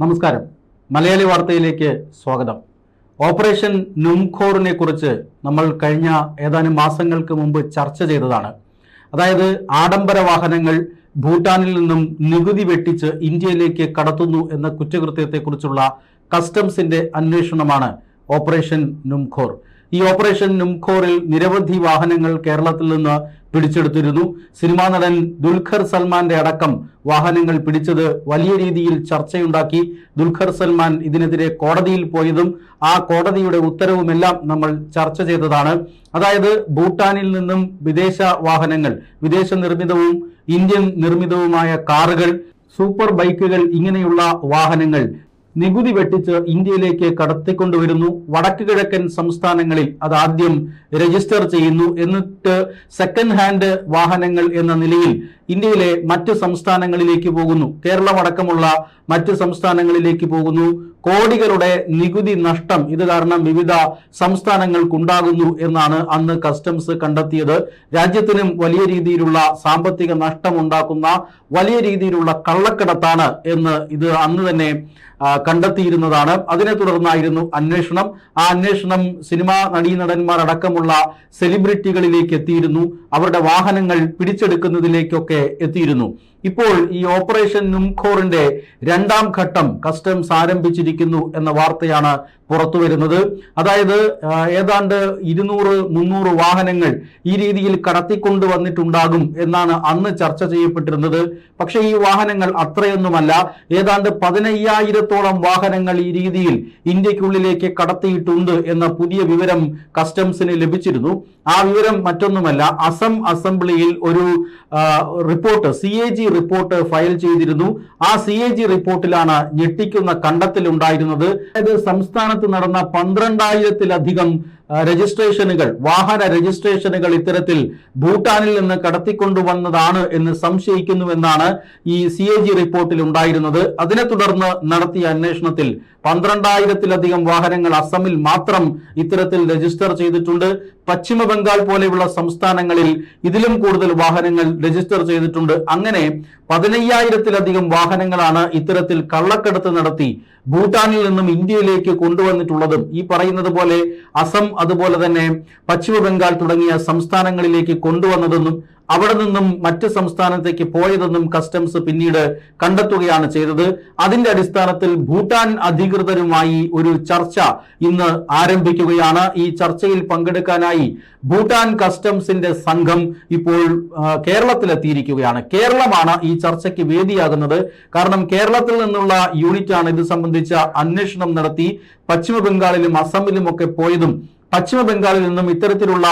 നമസ്കാരം. മലയാളി വാർത്തയിലേക്ക് സ്വാഗതം. ഓപ്പറേഷൻ നുംഖോറിനെ കുറിച്ച് നമ്മൾ കഴിഞ്ഞ ഏതാനും മാസങ്ങൾക്ക് മുമ്പ് ചർച്ച ചെയ്തതാണ്. അതായത് ആഡംബര വാഹനങ്ങൾ ഭൂട്ടാനിൽ നിന്നും നികുതി വെട്ടിച്ച് ഇന്ത്യയിലേക്ക് കടത്തുന്നു എന്ന കുറ്റകൃത്യത്തെക്കുറിച്ചുള്ള കസ്റ്റംസിന്റെ അന്വേഷണമാണ് ഓപ്പറേഷൻ നുംഖോർ. ഈ ഓപ്പറേഷൻ നുംഖോറിൽ നിരവധി വാഹനങ്ങൾ കേരളത്തിൽ നിന്ന് പിടിച്ചെടുത്തിരുന്നു. സിനിമാ നടൻ ദുൽഖർ സൽമാന്റെ അടക്കം വാഹനങ്ങൾ പിടിച്ചത് വലിയ രീതിയിൽ ചർച്ചയുണ്ടാക്കി. ദുൽഖർ സൽമാൻ ഇതിനെതിരെ കോടതിയിൽ പോയതും ആ കോടതിയുടെ ഉത്തരവുമെല്ലാം നമ്മൾ ചർച്ച ചെയ്തതാണ്. അതായത് ഭൂട്ടാനിൽ നിന്നും വിദേശ വാഹനങ്ങൾ, വിദേശ നിർമ്മിതവും ഇന്ത്യൻ നിർമ്മിതവുമായ കാറുകൾ, സൂപ്പർ ബൈക്കുകൾ, ഇങ്ങനെയുള്ള വാഹനങ്ങൾ നികുതി വെട്ടിച്ച് ഇന്ത്യയിലേക്ക് കടത്തിക്കൊണ്ടുവരുന്നു. വടക്ക് കിഴക്കൻ സംസ്ഥാനങ്ങളിൽ അത് ആദ്യം രജിസ്റ്റർ ചെയ്യുന്നു. എന്നിട്ട് സെക്കൻഡ് ഹാൻഡ് വാഹനങ്ങൾ എന്ന നിലയിൽ ഇന്ത്യയിലെ മറ്റ് സംസ്ഥാനങ്ങളിലേക്ക് പോകുന്നു. കേരളം അടക്കമുള്ള മറ്റ് സംസ്ഥാനങ്ങളിലേക്ക് പോകുന്നു. കോടികളുടെ നികുതി നഷ്ടം ഇത് കാരണം വിവിധ സംസ്ഥാനങ്ങൾക്കുണ്ടാകുന്നു എന്നാണ് അന്ന് കസ്റ്റംസ് കണ്ടെത്തിയത്. രാജ്യത്തിനും വലിയ രീതിയിലുള്ള സാമ്പത്തിക നഷ്ടം ഉണ്ടാക്കുന്ന വലിയ രീതിയിലുള്ള കള്ളക്കടത്താണ് എന്ന് ഇത് അന്ന് തന്നെ കണ്ടെത്തിയിരുന്നതാണ്. അതിനെ തുടർന്നായിരുന്നു അന്വേഷണം. ആ അന്വേഷണം സിനിമാ നടീനടന്മാർ അടക്കമുള്ള സെലിബ്രിറ്റികളിലേക്ക് എത്തിയിരുന്നു. അവരുടെ വാഹനങ്ങൾ പിടിച്ചെടുക്കുന്നതിലേക്കൊക്കെ എത്തിയിരുന്നു. ഇപ്പോൾ ഈ ഓപ്പറേഷൻ നുംഖോറിന്റെ രണ്ടാം ഘട്ടം കസ്റ്റംസ് ആരംഭിച്ചിരിക്കുന്നു എന്ന വാർത്തയാണ് പുറത്തു വരുന്നത്. അതായത് ഏതാണ്ട് 200-300 വാഹനങ്ങൾ ഈ രീതിയിൽ കടത്തിക്കൊണ്ടുവന്നിട്ടുണ്ടാകും എന്നാണ് അന്ന് ചർച്ച ചെയ്യപ്പെട്ടിരുന്നത്. പക്ഷേ ഈ വാഹനങ്ങൾ അത്രയൊന്നുമല്ല. ഏതാണ്ട് 15,000-ഓളം വാഹനങ്ങൾ ഈ രീതിയിൽ ഇന്ത്യക്കുള്ളിലേക്ക് കടത്തിയിട്ടുണ്ട് എന്ന പുതിയ വിവരം കസ്റ്റംസിന് ലഭിച്ചിരുന്നു. ആ വിവരം മറ്റൊന്നുമല്ല, അസം അസംബ്ലിയിൽ ഒരു റിപ്പോർട്ട്, CAG റിപ്പോർട്ട് ഫയൽ ചെയ്തിരുന്നു. ആ CAG റിപ്പോർട്ടിലാണ് ഞെട്ടിക്കുന്ന കണ്ടെത്തലുണ്ടായിരുന്നത്. അതായത് സംസ്ഥാനത്ത് നടന്ന 12,000-ലധികം രജിസ്ട്രേഷനുകൾ, വാഹന രജിസ്ട്രേഷനുകൾ ഇത്തരത്തിൽ ഭൂട്ടാനിൽ നിന്ന് കടത്തിക്കൊണ്ടുവന്നതാണ് എന്ന് സംശയിക്കുന്നുവെന്നാണ് ഈ CAG റിപ്പോർട്ടിൽ ഉണ്ടായിരുന്നത്. അതിനെ തുടർന്ന് നടത്തിയ അന്വേഷണത്തിൽ 12,000-ലധികം വാഹനങ്ങൾ അസമിൽ മാത്രം ഇത്തരത്തിൽ രജിസ്റ്റർ ചെയ്തിട്ടുണ്ട്. പശ്ചിമ ബംഗാൾ പോലെയുള്ള സംസ്ഥാനങ്ങളിൽ ഇതിലും കൂടുതൽ വാഹനങ്ങൾ രജിസ്റ്റർ ചെയ്തിട്ടുണ്ട്. അങ്ങനെ 15,000-ലധികം വാഹനങ്ങളാണ് ഇത്തരത്തിൽ കള്ളക്കടത്ത് നടത്തി ഭൂട്ടാനിൽ നിന്നും ഇന്ത്യയിലേക്ക് കൊണ്ടുവന്നിട്ടുള്ളതും. ഈ പറയുന്നത് പോലെ അസം, അതുപോലെ തന്നെ പശ്ചിമ ബംഗാൾ തുടങ്ങിയ സംസ്ഥാനങ്ങളിലേക്ക് കൊണ്ടുവന്നതെന്നും അവിടെ നിന്നും മറ്റ് സംസ്ഥാനത്തേക്ക് പോയതെന്നും കസ്റ്റംസ് പിന്നീട് കണ്ടെത്തുകയാണ് ചെയ്തത്. അതിന്റെ അടിസ്ഥാനത്തിൽ ഭൂട്ടാൻ അധികൃതരുമായി ഒരു ചർച്ച ഇന്ന് ആരംഭിക്കുകയാണ്. ഈ ചർച്ചയിൽ പങ്കെടുക്കാനായി ഭൂട്ടാൻ കസ്റ്റംസിന്റെ സംഘം ഇപ്പോൾ കേരളത്തിലെത്തിയിരിക്കുകയാണ്. കേരളമാണ് ഈ ചർച്ചയ്ക്ക് വേദിയാകുന്നത്. കാരണം കേരളത്തിൽ നിന്നുള്ള യൂണിറ്റാണ് ഇത് സംബന്ധിച്ച അന്വേഷണം നടത്തി പശ്ചിമ ബംഗാളിലും അസമിലും ഒക്കെ പോയതും പശ്ചിമ ബംഗാളിൽ നിന്നും ഇത്തരത്തിലുള്ള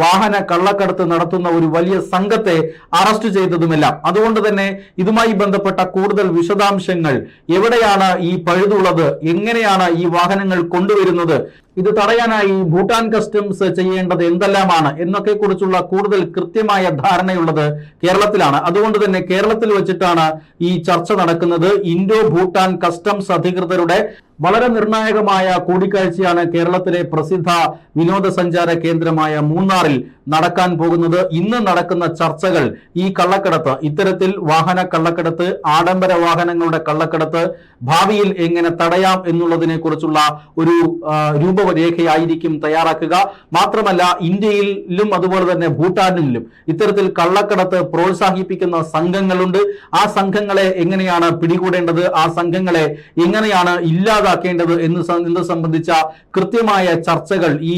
വാഹന കള്ളക്കടത്ത് നടത്തുന്ന ഒരു വലിയ സംഘത്തെ അറസ്റ്റ് ചെയ്തതുമെല്ലാം. അതുകൊണ്ട് തന്നെ ഇതുമായി ബന്ധപ്പെട്ട കൂടുതൽ വിശദാംശങ്ങൾ, എവിടെയാണ് ഈ പഴുതുള്ളത്, എങ്ങനെയാണ് ഈ വാഹനങ്ങൾ കൊണ്ടുവരുന്നത്, ഇത് തടയാനായി ഭൂട്ടാൻ കസ്റ്റംസ് ചെയ്യേണ്ടത് എന്തെല്ലാമാണ് എന്നൊക്കെ കുറിച്ചുള്ള കൂടുതൽ കൃത്യമായ ധാരണയുള്ളത് കേരളത്തിലാണ്. അതുകൊണ്ട് തന്നെ കേരളത്തിൽ വെച്ചിട്ടാണ് ഈ ചർച്ച നടക്കുന്നത്. ഇൻഡോ ഭൂട്ടാൻ കസ്റ്റംസ് അധികൃതരുടെ വളരെ നിർണായകമായ കൂടിക്കാഴ്ചയാണ് കേരളത്തിലെ പ്രസിദ്ധ വിനോദസഞ്ചാര കേന്ദ്രമായ മൂന്നാറിൽ നടക്കാൻ പോകുന്നത്. ഇന്ന് നടക്കുന്ന ചർച്ചകൾ ഈ കള്ളക്കടത്ത്, ഇത്തരത്തിൽ വാഹന കള്ളക്കടത്ത്, ആഡംബര വാഹനങ്ങളുടെ കള്ളക്കടത്ത് ഭാവിയിൽ എങ്ങനെ തടയാം എന്നുള്ളതിനെ കുറിച്ചുള്ള ഒരു രൂപരേഖയായിരിക്കും തയ്യാറാക്കുക. മാത്രമല്ല ഇന്ത്യയിലും അതുപോലെ തന്നെ ഭൂട്ടാനിലും ഇത്തരത്തിൽ കള്ളക്കടത്ത് പ്രോത്സാഹിപ്പിക്കുന്ന സംഘങ്ങളുണ്ട്. ആ സംഘങ്ങളെ എങ്ങനെയാണ് പിടികൂടേണ്ടത്, ആ സംഘങ്ങളെ എങ്ങനെയാണ് ഇല്ലാതാക്കേണ്ടത് എന്ന് സംബന്ധിച്ച കൃത്യമായ ചർച്ചകൾ ഈ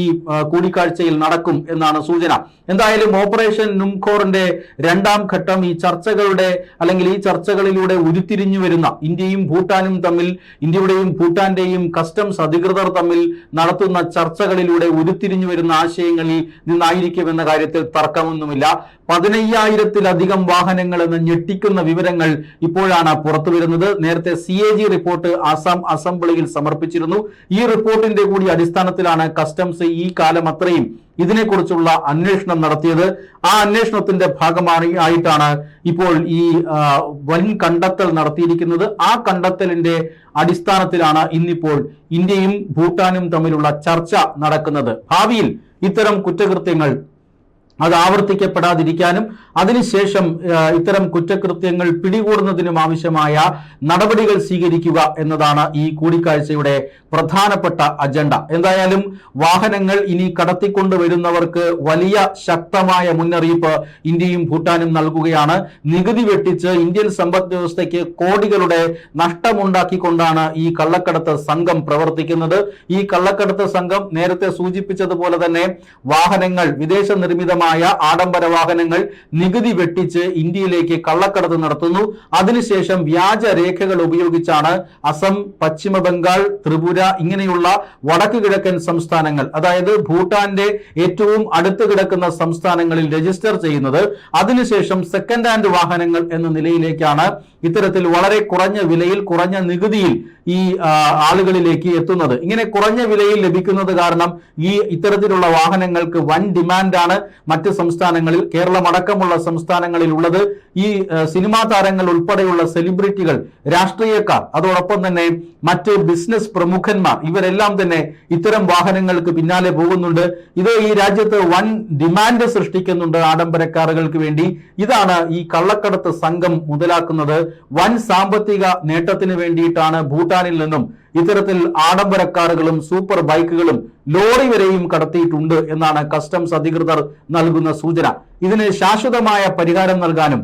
കൂടിക്കാഴ്ചയിൽ നടക്കും എന്നാണ് സൂചന. എന്തായാലും ഓപ്പറേഷൻ നുംഖോറിന്റെ രണ്ടാം ഘട്ടം ഈ ചർച്ചകളുടെ അല്ലെങ്കിൽ ഈ ചർച്ചകളിലൂടെ ഉരുത്തിരിഞ്ഞു വരുന്ന ഇന്ത്യയും ഭൂട്ടാനും തമ്മിൽ, ഇന്ത്യയുടെയും ഭൂട്ടാന്റെയും കസ്റ്റംസ് അധികൃതർ തമ്മിൽ നടത്തുന്ന ചർച്ചകളിലൂടെ ഉരുത്തിരിഞ്ഞു വരുന്ന ആശയങ്ങളിൽ നിന്നായിരിക്കും എന്ന കാര്യത്തിൽ തർക്കമൊന്നുമില്ല. 15,000-ലധികം വാഹനങ്ങൾ എന്ന ഞെട്ടിക്കുന്ന വിവരങ്ങൾ ഇപ്പോഴാണ് പുറത്തു വരുന്നത്. നേരത്തെ CAG റിപ്പോർട്ട് അസം അസംബ്ലിയിൽ സമർപ്പിച്ചിരുന്നു. ഈ റിപ്പോർട്ടിന്റെ കൂടി അടിസ്ഥാനത്തിലാണ് കസ്റ്റംസ് ഈ കാലം അത്രയും ഇതിനെക്കുറിച്ചുള്ള അന്വേഷണം നടത്തിയത്. ആ അന്വേഷണത്തിന്റെ ഭാഗമായിട്ടാണ് ഇപ്പോൾ ഈ വൻ കണ്ടെത്തൽ നടത്തിയിരിക്കുന്നത്. ആ കണ്ടെത്തലിന്റെ അടിസ്ഥാനത്തിലാണ് ഇന്നിപ്പോൾ ഇന്ത്യയും ഭൂട്ടാനും തമ്മിലുള്ള ചർച്ച നടക്കുന്നത്. ഭാവിയിൽ ഇത്തരം കുറ്റകൃത്യങ്ങൾ അത് ആവർത്തിക്കപ്പെടാതിരിക്കാനും അതിനുശേഷം ഇത്തരം കുറ്റകൃത്യങ്ങൾ പിടികൂടുന്നതിനും ആവശ്യമായ നടപടികൾ സ്വീകരിക്കുക എന്നതാണ് ഈ കൂടിക്കാഴ്ചയുടെ പ്രധാനപ്പെട്ട അജണ്ട. എന്തായാലും വാഹനങ്ങൾ ഇനി കടത്തിക്കൊണ്ടുവരുന്നവർക്ക് വലിയ ശക്തമായ മുന്നറിയിപ്പ് ഇന്ത്യയും ഭൂട്ടാനും നൽകുകയാണ്. നികുതി വെട്ടിച്ച് ഇന്ത്യൻ സമ്പദ് വ്യവസ്ഥയ്ക്ക് കോടികളുടെ നഷ്ടമുണ്ടാക്കിക്കൊണ്ടാണ് ഈ കള്ളക്കടത്ത് സംഘം പ്രവർത്തിക്കുന്നത്. ഈ കള്ളക്കടത്ത് സംഘം നേരത്തെ സൂചിപ്പിച്ചതുപോലെ തന്നെ വാഹനങ്ങൾ, വിദേശ നിർമ്മിതമായ ആഡംബര വാഹനങ്ങൾ നികുതി വെട്ടിച്ച് ഇന്ത്യയിലേക്ക് കള്ളക്കടത്ത് നടത്തുന്നു. അതിനുശേഷം വ്യാജ രേഖകൾ ഉപയോഗിച്ചാണ് അസം, പശ്ചിമ ബംഗാൾ, ത്രിപുര ഇങ്ങനെയുള്ള വടക്ക് കിഴക്കൻ സംസ്ഥാനങ്ങൾ, അതായത് ഭൂട്ടാന്റെ ഏറ്റവും അടുത്ത് കിടക്കുന്ന സംസ്ഥാനങ്ങളിൽ രജിസ്റ്റർ ചെയ്യുന്നത്. അതിനുശേഷം സെക്കൻഡ് ഹാൻഡ് വാഹനങ്ങൾ എന്ന നിലയിലേക്കാണ് ഇത്തരത്തിൽ വളരെ കുറഞ്ഞ വിലയിൽ, കുറഞ്ഞ നികുതിയിൽ ഈ ആളുകളിലേക്ക് എത്തുന്നത്. ഇങ്ങനെ കുറഞ്ഞ വിലയിൽ ലഭിക്കുന്നത് കാരണം ഇത്തരത്തിലുള്ള വാഹനങ്ങൾക്ക് വൻ ഡിമാൻഡാണ് മറ്റ് സംസ്ഥാനങ്ങളിൽ, കേരളം അടക്കമുള്ള സംസ്ഥാനങ്ങളിൽ ഉള്ളത്. ഈ സിനിമാ താരങ്ങൾ ഉൾപ്പെടെയുള്ള സെലിബ്രിറ്റികൾ, രാഷ്ട്രീയക്കാർ, അതോടൊപ്പം തന്നെ മറ്റ് ബിസിനസ് പ്രമുഖന്മാർ ഇവരെല്ലാം തന്നെ ഇത്തരം വാഹനങ്ങൾക്ക് പിന്നാലെ പോകുന്നുണ്ട്. ഇത് ഈ രാജ്യത്ത് വൻ ഡിമാൻഡ് സൃഷ്ടിക്കുന്നുണ്ട് ആഡംബരക്കാറുകൾക്ക് വേണ്ടി. ഇതാണ് ഈ കള്ളക്കടത്ത് സംഘം മുതലാക്കുന്നത്. വൻ സാമ്പത്തിക നേട്ടത്തിന് വേണ്ടിയിട്ടാണ് ഭൂട്ടാനിൽ നിന്നും ഇത്തരത്തിൽ ആഡംബര കാറുകളും സൂപ്പർ ബൈക്കുകളും ലോറി വരെയും കടത്തിയിട്ടുണ്ട് എന്നാണ് കസ്റ്റംസ് അധികൃതർ നൽകുന്ന സൂചന. ഇതിന് ശാശ്വതമായ പരിഹാരം നൽകാനും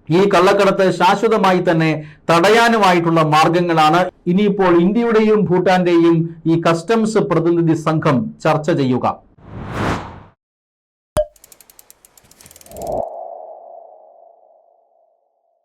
ഈ കള്ളക്കടത്ത് ശാശ്വതമായി തന്നെ തടയാനുമായിട്ടുള്ള മാർഗങ്ങളാണ് ഇനിയിപ്പോൾ ഇന്ത്യയുടെയും ഭൂട്ടാന്റെയും ഈ കസ്റ്റംസ് പ്രതിനിധി സംഘം ചർച്ച ചെയ്യുക.